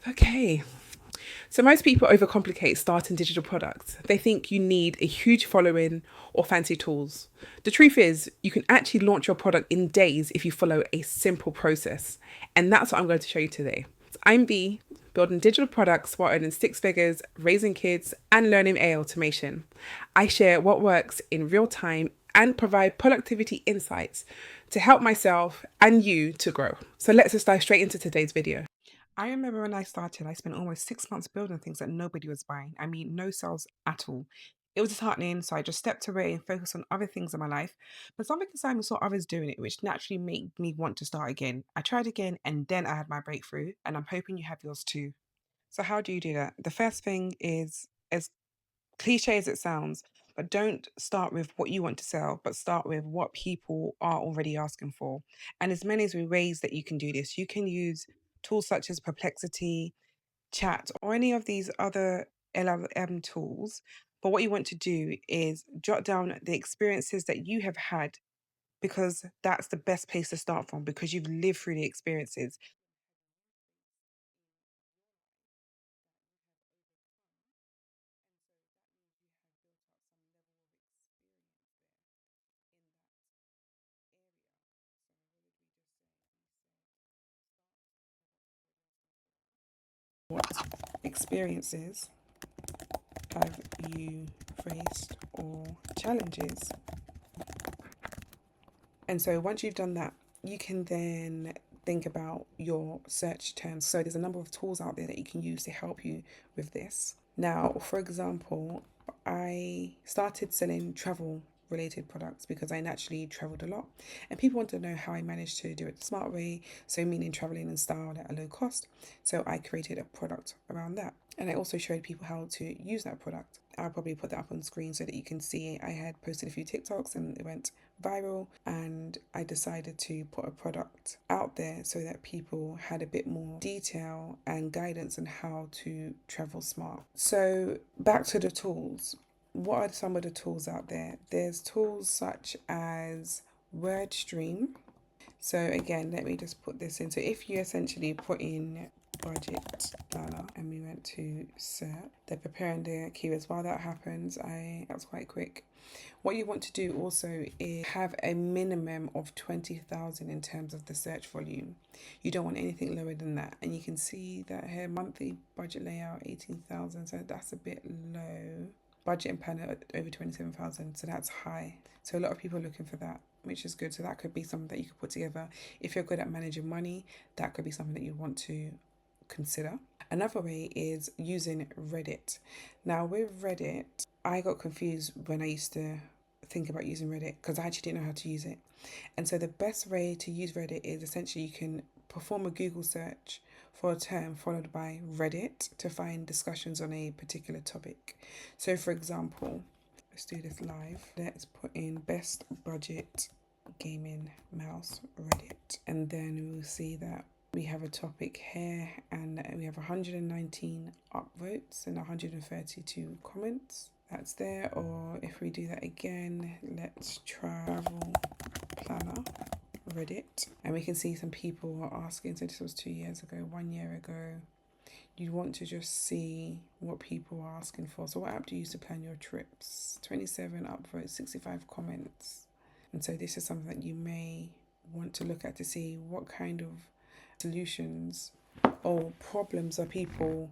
Okay. So most people overcomplicate starting digital products. They think you need a huge following or fancy tools. The truth is, you can actually launch your product in days if you follow a simple process. And that's what I'm going to show you today. I'm V, building digital products while earning six figures, raising kids, and learning AI automation. I share what works in real time and provide productivity insights to help myself and you to grow. So let's just dive straight into today's video. I remember when I started, I spent almost 6 months building things that nobody was buying. I mean, no sales at all. It was disheartening, so I just stepped away and focused on other things in my life. But something inside me saw others doing it, which naturally made me want to start again. I tried again, and then I had my breakthrough, and I'm hoping you have yours too. So, how do you do that? The first thing is, as cliche as it sounds, but don't start with what you want to sell, but start with what people are already asking for. And as many as we ways that you can do this, you can use tools such as Perplexity, Chat, or any of these other LLM tools. But what you want to do is jot down the experiences that you have had because that's the best place to start from because you've lived through the experiences. What experiences have you faced or challenges? And so once you've done that, you can then think about your search terms. So there's a number of tools out there that you can use to help you with this. Now, for example, I started selling travel related products because I naturally traveled a lot and people want to know how I managed to do it the smart way, so meaning traveling in style at a low cost. So I created a product around that and I also showed people how to use that product. I'll probably put that up on screen so that you can see. I had posted a few TikToks and it went viral, and I decided to put a product out there so that people had a bit more detail and guidance on how to travel smart. So, back to the tools. What are some of the tools out there? There's tools such as Wordstream. So again, let me just put this in. So if you essentially put in budget planner and we went to search, they're preparing the keywords. While that happens, that's quite quick. What you want to do also is have a minimum of 20,000 in terms of the search volume. You don't want anything lower than that. And you can see that here monthly budget layout 18,000, so that's a bit low. Budget and planner over 27,000, so that's high. So a lot of people are looking for that, which is good. So that could be something that you could put together. If you're good at managing money, that could be something that you want to consider. Another way is using Reddit. Now, with Reddit, I got confused when I used to think about using Reddit because I actually didn't know how to use it. And so, the best way to use Reddit is essentially you can perform a Google search for a term followed by Reddit to find discussions on a particular topic. So, for example, let's do this live. Let's put in best budget gaming mouse Reddit, and then we'll see that we have a topic here and we have 119 upvotes and 132 comments. That's there. Or if we do that again, let's try travel planner Reddit, and we can see some people are asking. So this was 2 years ago, 1 year ago. You want to just see what people are asking for. So what app do you use to plan your trips? 27 upvotes, 65 comments. And so this is something that you may want to look at to see what kind of solutions or problems are people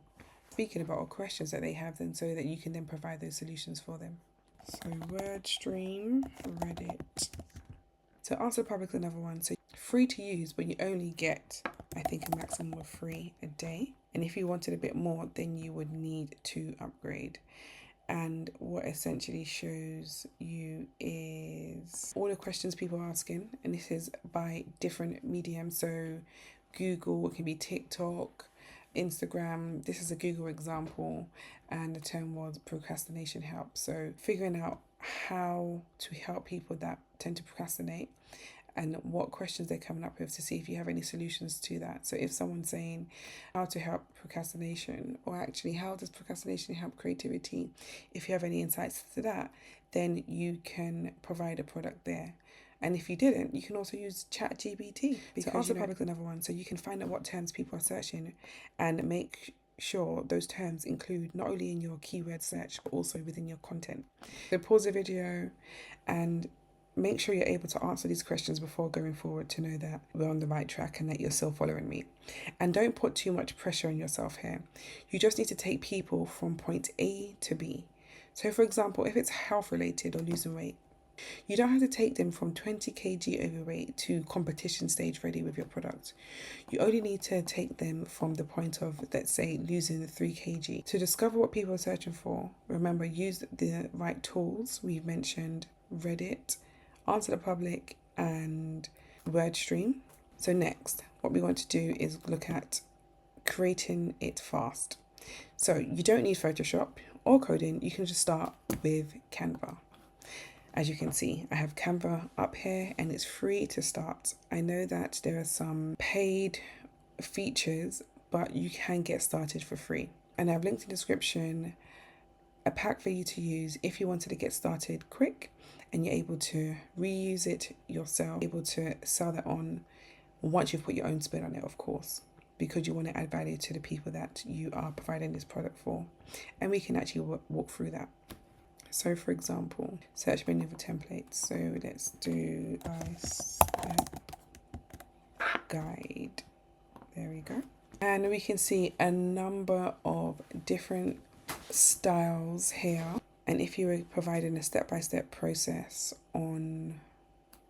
speaking about or questions that they have, then so that you can then provide those solutions for them. So Wordstream, Reddit. So Answer Public is another one. So free to use, but you only get, I think, a maximum of 3 a day. And if you wanted a bit more, then you would need to upgrade. And what essentially shows you is all the questions people are asking, and this is by different mediums. So Google, it can be TikTok, Instagram. This is a Google example, and the term was procrastination help. So figuring out how to help people that tend to procrastinate and what questions they're coming up with to see if you have any solutions to that. So if someone's saying how to help procrastination, or actually how does procrastination help creativity, if you have any insights to that, then you can provide a product there. And if you didn't, you can also use ChatGPT. So Answer the Public is another one. So you can find out what terms people are searching and make sure those terms include not only in your keyword search, but also within your content. So pause the video and make sure you're able to answer these questions before going forward to know that we're on the right track and that you're still following me. And don't put too much pressure on yourself here. You just need to take people from point A to B. So for example, if it's health related or losing weight, you don't have to take them from 20 kg overweight to competition stage ready with your product. You only need to take them from the point of, let's say, losing the 3 kg. To discover what people are searching for, remember, use the right tools. We've mentioned Reddit, Answer the Public, and Wordstream. So next, what we want to do is look at creating it fast. So you don't need Photoshop or coding. You can just start with Canva. As you can see, I have Canva up here and it's free to start. I know that there are some paid features, but you can get started for free. And I've linked in the description a pack for you to use if you wanted to get started quick and you're able to reuse it yourself, able to sell that on once you've put your own spin on it, of course, because you want to add value to the people that you are providing this product for. And we can actually walk through that. So for example, search menu for templates. So let's do guide. There we go. And we can see a number of different styles here. And if you were providing a step-by-step process on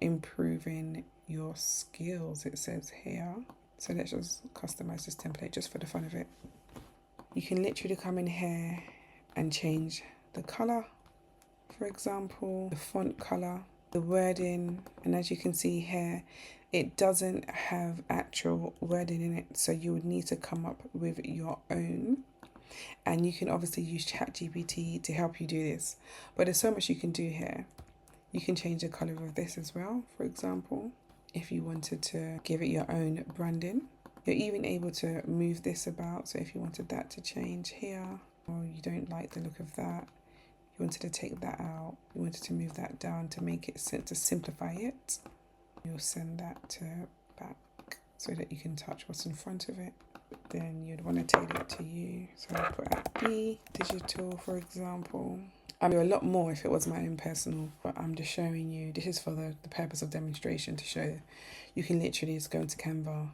improving your skills, it says here. So let's just customize this template just for the fun of it. You can literally come in here and change the color, for example, the font color, the wording, and as you can see here, it doesn't have actual wording in it, so you would need to come up with your own. And you can obviously use ChatGPT to help you do this, but there's so much you can do here. You can change the color of this as well, for example, if you wanted to give it your own branding. You're even able to move this about, so if you wanted that to change here, or you don't like the look of that, you wanted to take that out, you wanted to move that down to make it to simplify it, you'll send that to back so that you can touch what's in front of it. Then you'd want to tailor it to you. So I'll put at B, digital, for example. I'd do a lot more if it was my own personal, but I'm just showing you, this is for the purpose of demonstration, to show you can literally just go into Canva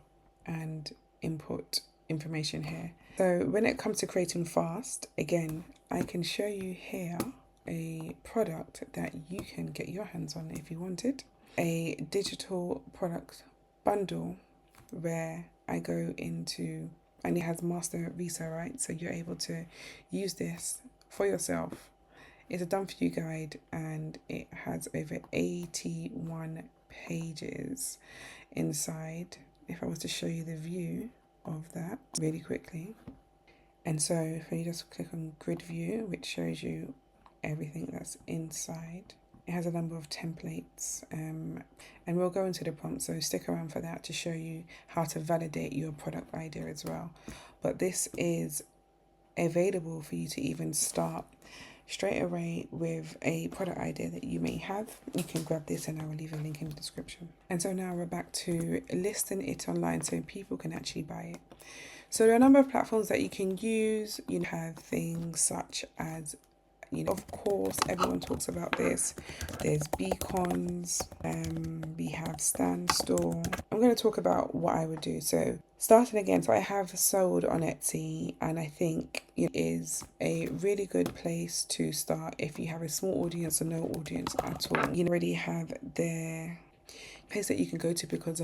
and input information here. So when it comes to creating fast, again, I can show you here a product that you can get your hands on if you wanted. A digital product bundle where I go into, and it has master resale, right? So you're able to use this for yourself. It's a done for you guide and it has over 81 pages inside. If I was to show you the view of that really quickly. And so if you just click on grid view, which shows you everything that's inside, it has a number of templates, and we'll go into the prompt, so stick around for that to show you how to validate your product idea as well. But this is available for you to even start straight away with a product idea that you may have. You can grab this and I will leave a link in the description. And so now we're back to listing it online so people can actually buy it. So there are a number of platforms that you can use. You have things such as, of course, everyone talks about this. There's beacons, we have Standstill. I'm going to talk about what I would do. So starting again, so I have sold on Etsy, and I think it is a really good place to start if you have a small audience or no audience at all. You already have their place that you can go to because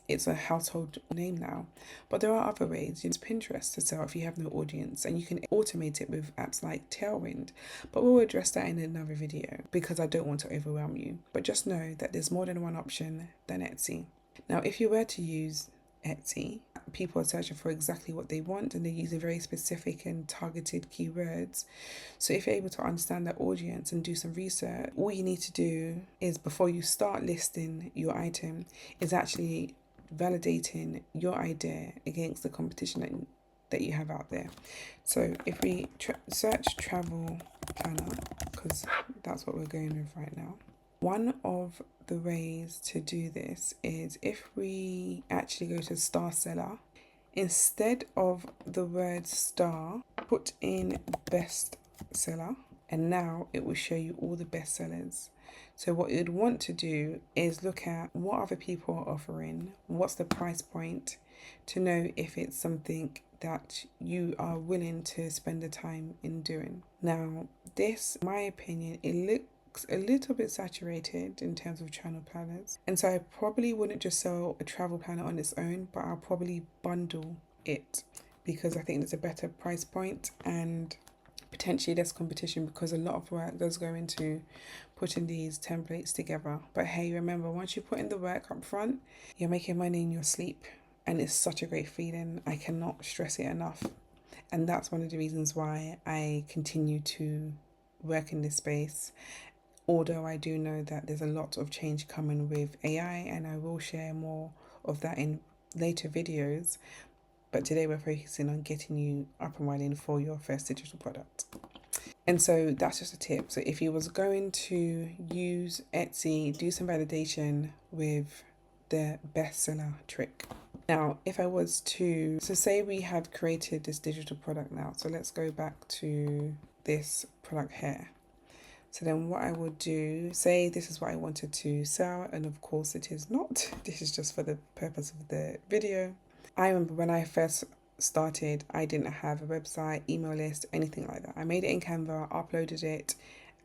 it's a household name now. But there are other ways. Use Pinterest to sell if you have no audience, and you can automate it with apps like Tailwind. But we'll address that in another video because I don't want to overwhelm you. But just know that there's more than one option than Etsy. Now, if you were to use Etsy, people are searching for exactly what they want and they're using very specific and targeted keywords. So if you're able to understand that audience and do some research, all you need to do is, before you start listing your item, is actually validating your idea against the competition that you have out there. So if we search travel planner, because that's what we're going with right now. One of the ways to do this is if we actually go to Star Seller, instead of the word star, put in best seller, and now it will show you all the best sellers. So what you'd want to do is look at what other people are offering, what's the price point, to know if it's something that you are willing to spend the time in doing. Now, this, in my opinion, it looks a little bit saturated in terms of channel planners. And so I probably wouldn't just sell a travel planner on its own, but I'll probably bundle it because I think there's a better price point and potentially less competition, because a lot of work does go into putting these templates together. But hey, remember, once you put in the work up front, you're making money in your sleep, and it's such a great feeling. I cannot stress it enough. And that's one of the reasons why I continue to work in this space. Although I do know that there's a lot of change coming with AI, and I will share more of that in later videos. But today we're focusing on getting you up and running for your first digital product. And so that's just a tip. So if you was going to use Etsy, do some validation with the bestseller trick. Now, if I was to, so say we have created this digital product now. So let's go back to this product here. So then what I would do, say this is what I wanted to sell, and of course it is not. This is just for the purpose of the video. I remember when I first started, I didn't have a website, email list, anything like that. I made it in Canva, uploaded it,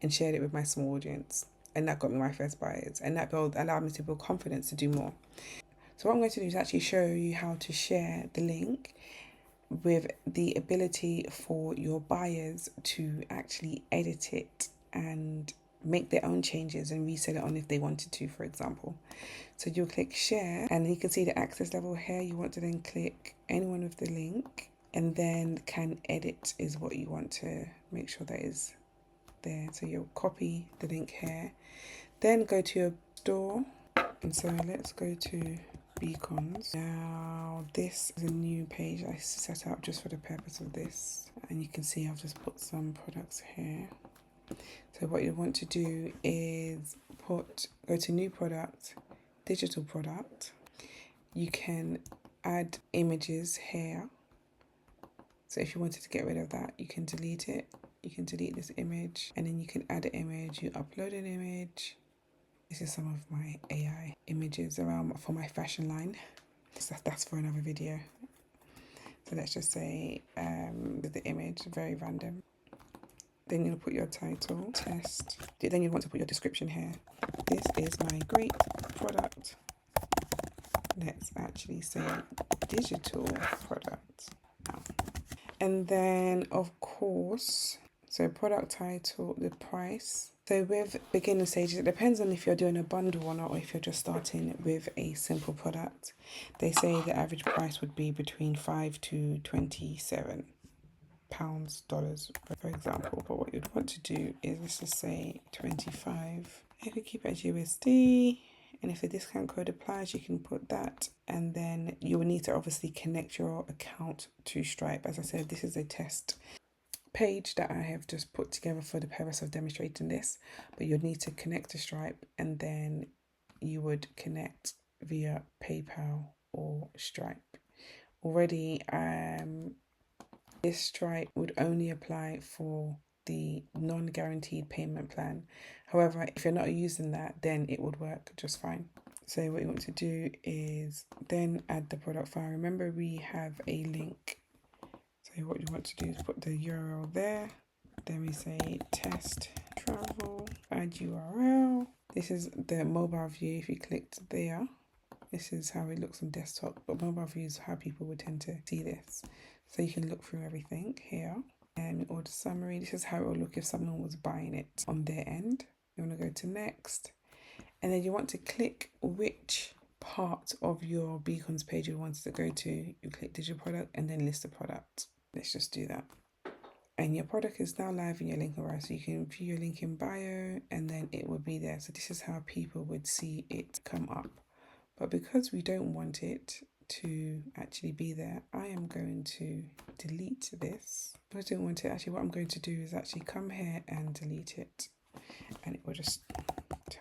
and shared it with my small audience. And that got me my first buyers. And that allowed me to build confidence to do more. So what I'm going to do is actually show you how to share the link with the ability for your buyers to actually edit it and make their own changes and resell it on if they wanted to, for example. So you'll click share, and you can see the access level here. You want to then click anyone with the link, and then can edit is what you want to make sure that is there. So you'll copy the link here, then go to your store. And so let's go to beacons. Now this is a new page I set up just for the purpose of this, and you can see I've just put some products here. So what you want to do is go to new product, digital product. You can add images here. So if you wanted to get rid of that, you can delete it. You can delete this image, and then you can add an image. You upload an image. This is some of my AI images around for my fashion line. So that's for another video. So let's just say with the image, very random. Then you'll put your title, test. Then you want to put your description here. This is my great product. Let's actually say digital product. And then of course, so product title, the price. So with beginner stages, it depends on if you're doing a bundle or not, or if you're just starting with a simple product. They say the average price would be between $5 to $27. Dollars, for example. But what you'd want to do is, let's just say 25. If you keep it as USD, and if the discount code applies, you can put that. And then you will need to obviously connect your account to Stripe. As I said, this is a test page that I have just put together for the purpose of demonstrating this, but you'll need to connect to Stripe, and then you would connect via PayPal or Stripe. Already, this Stripe would only apply for the non-guaranteed payment plan. However, if you're not using that, then it would work just fine. So what you want to do is then add the product file. Remember, we have a link. So what you want to do is put the URL there. Then we say test travel, add URL. This is the mobile view. If you clicked there, this is how it looks on desktop, but mobile view is how people would tend to see this. So you can look through everything here. And order summary, this is how it will look if someone was buying it on their end. You want to go to next. And then you want to click which part of your beacons page you want to go to. You click digital product and then list the product. Let's just do that. And your product is now live in your link bio. So you can view your link in bio, and then it will be there. So this is how people would see it come up. But because we don't want it to actually be there, I am going to delete this. Because I don't want it, actually what I'm going to do is actually come here and delete it. And it will just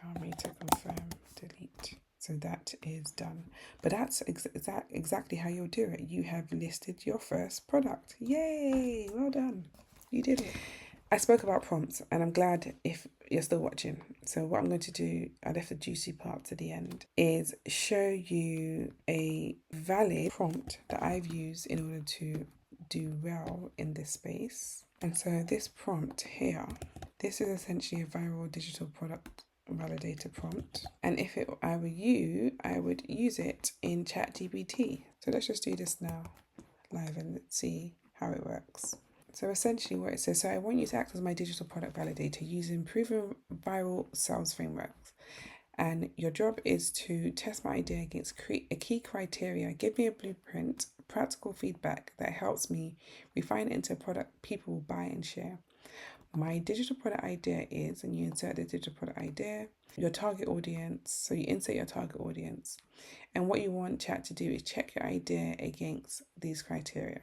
Tell me to confirm, delete. So that is done. But that's exactly how you'll do it. You have listed your first product. Yay! Well done. You did it. I spoke about prompts, and I'm glad if you're still watching. So what I'm going to do, I left the juicy part to the end, is show you a valid prompt that I've used in order to do well in this space. And so this prompt here, this is essentially a viral digital product validator prompt. And if I were you, I would use it in ChatGPT. So let's just do this now live and let's see how it works. So essentially what it says, so I want you to act as my digital product validator using proven viral sales frameworks. And your job is to test my idea against a key criteria, give me a blueprint, practical feedback that helps me refine it into a product people will buy and share. My digital product idea is, and you insert the digital product idea, your target audience. So you insert your target audience. And what you want chat to do is check your idea against these criteria.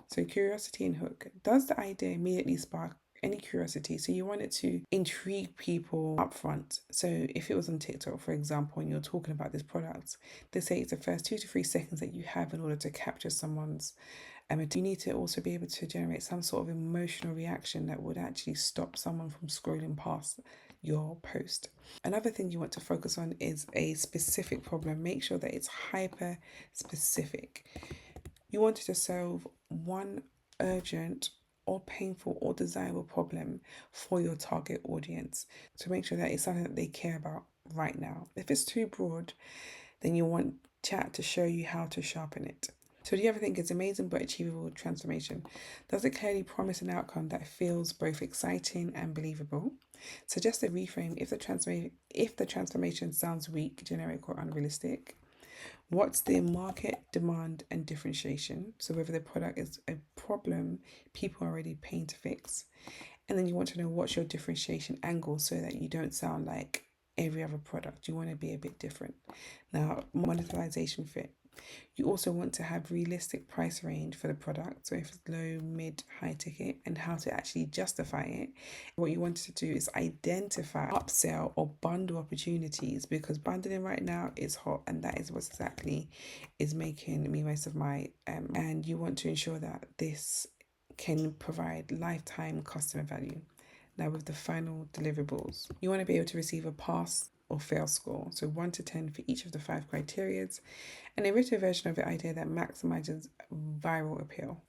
So curiosity and hook. Does the idea immediately spark any curiosity? So you want it to intrigue people up front. So if it was on TikTok, for example, and you're talking about this product, they say it's the first 2 to 3 seconds that you have in order to capture someone's you need to also be able to generate some sort of emotional reaction that would actually stop someone from scrolling past your post. Another thing you want to focus on is a specific problem. Make sure that it's hyper specific. You wanted to solve one urgent or painful or desirable problem for your target audience. So make sure that it's something that they care about right now. If it's too broad, then you want chat to show you how to sharpen it. So do you ever think it's amazing but achievable transformation? Does it clearly promise an outcome that feels both exciting and believable? Suggest a reframe if the transformation sounds weak, generic, or unrealistic. What's the market demand and differentiation? So whether the product is a problem people are already paying to fix. And then you want to know what's your differentiation angle so that you don't sound like every other product. You want to be a bit different. Now, monetization fit. You also want to have realistic price range for the product. So if it's low, mid, high ticket, and how to actually justify it. What you want to do is identify upsell or bundle opportunities, because bundling right now is hot, and that is what exactly is making me most of my and you want to ensure that this can provide lifetime customer value. Now with the final deliverables, you want to be able to receive a pass or fail score, so 1 to 10 for each of the 5 criteria, and a written version of the idea that maximizes viral appeal.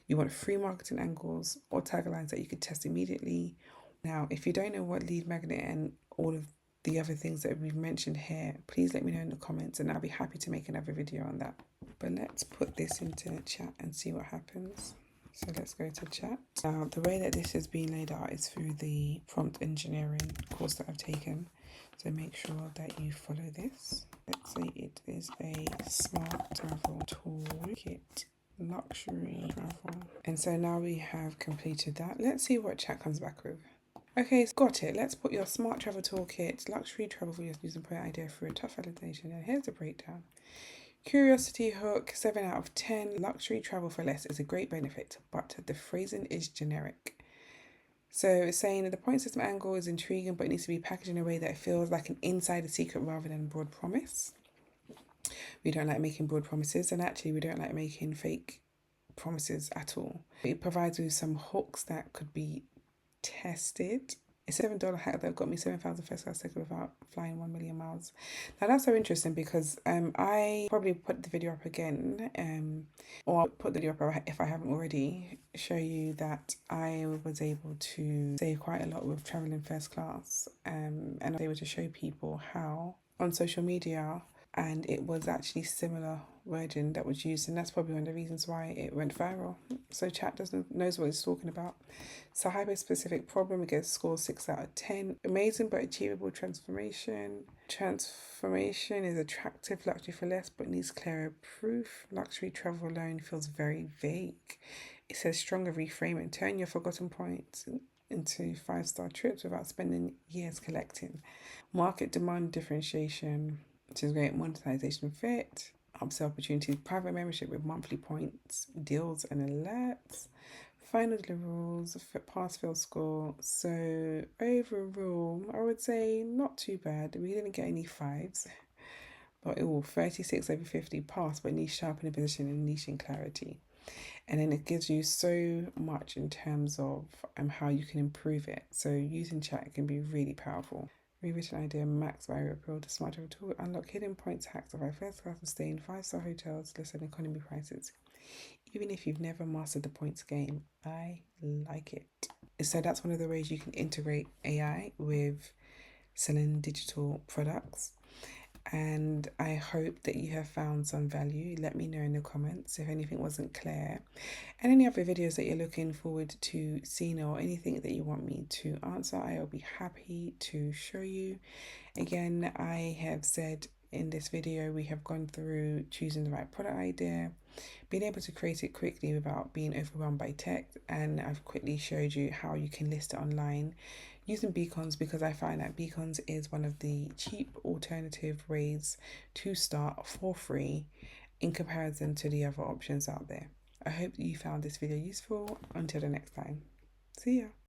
You want free marketing angles or taglines that you could test immediately. Now, if you don't know what lead magnet and all of the other things that we've mentioned here, please let me know in the comments and I'll be happy to make another video on that. But let's put this into chat and see what happens. So let's go to chat. Now, the way that this is being laid out is through the prompt engineering course that I've taken. So make sure that you follow this. Let's say it is a smart travel toolkit, luxury travel. And so now we have completed that. Let's see what chat comes back with. Okay, got it. Let's put your smart travel toolkit, luxury travel for your using point idea through a tough validation. And here's the breakdown. Curiosity hook, 7 out of 10. Luxury travel for less is a great benefit, but the phrasing is generic. So it's saying that the point system angle is intriguing, but it needs to be packaged in a way that feels like an insider secret rather than a broad promise. We don't like making broad promises, and actually we don't like making fake promises at all. It provides you with some hooks that could be tested. A $7 hack that got me 7,000 first class tickets without flying 1 million miles. Now that's so interesting because I probably put the video up again, or I'll put the video up if I haven't already, show you that I was able to save quite a lot with traveling first class, and I was able to show people how on social media, and it was actually similar wording that was used, and that's probably one of the reasons why it went viral. So chat knows what it's talking about. So hyper-specific problem, it gets score 6 out of 10. Amazing but achievable transformation. Transformation is attractive, luxury for less, but needs clearer proof. Luxury travel alone feels very vague. It says stronger reframing. Turn your forgotten points into 5-star trips without spending years collecting. Market demand differentiation, which is great. Monetization fit. Upsell opportunities, private membership with monthly points, deals and alerts, Final deliverables, pass fail score. So overall, I would say not too bad. We didn't get any fives, but it will 36 over 50 pass, but niche sharpening position and niche in clarity. And then it gives you so much in terms of how you can improve it. So using chat can be really powerful. Rewritten idea, max value appeal, the smart travel tool, unlock hidden points, hacks of our first class of stay in 5-star hotels, less than economy prices. Even if you've never mastered the points game, I like it. So that's one of the ways you can integrate AI with selling digital products. And I hope that you have found some value. Let me know in the comments if anything wasn't clear. And any other videos that you're looking forward to seeing or anything that you want me to answer, I'll be happy to show you. Again, I have said in this video, we have gone through choosing the right product idea, being able to create it quickly without being overwhelmed by tech, and I've quickly showed you how you can list it online using beacons, because I find that beacons is one of the cheap alternative ways to start for free in comparison to the other options out there. I hope you found this video useful. Until the next time, see ya.